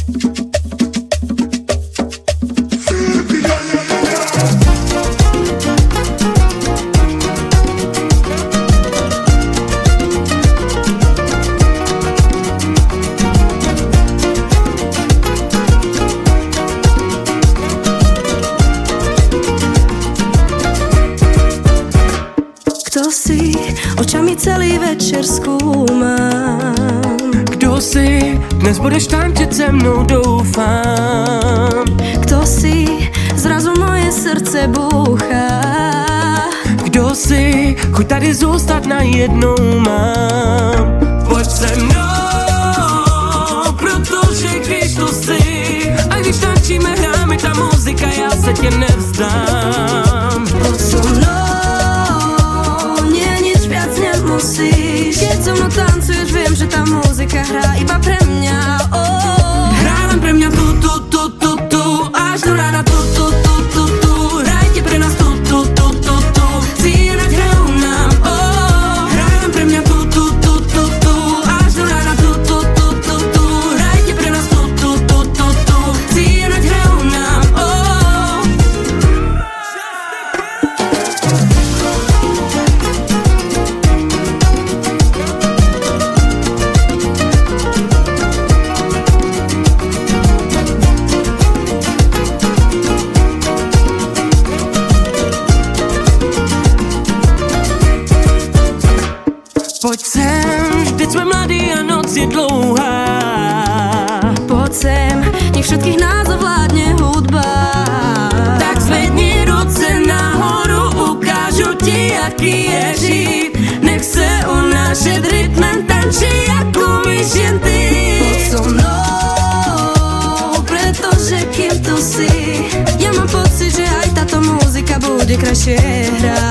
Kto si, očami celý večer skúmam. Kdo si, dnes budeš tančit se mnou, doufám. Kto si, zrazu moje srdce búcha. Kdo si, chuť tady zůstat najednou mám. Pojď se mnou, protože když tu jsi a když tančíme, hráme ta muzika, já se tě nevzdám. Poď so mnou, nie nič viac nemusíš. Keď so mnou tancuješ, viem, že tá muzika hrá iba pre mňa. Hrá len pre mňa tu, až do rána tu. Hrajte pre nás tu. Cíleť hrajú nám, hrá len pre mňa tu, až do rána tu. Hrajte pre nás tu. Cíleť hrajú nám, Pojď sem, vždyť jsme mladí a noc je dlouhá. Poď sem, nech všetkých nás ovládne hudba. Tak zvedni ruce nahoru, ukážu ti, jaký je žít. Nech se unášet rytmem, tančí jako myš jen ty. Poď so mnou, pretože kým tu si, ja mám pocit, že aj táto muzika bude krajšie hrať.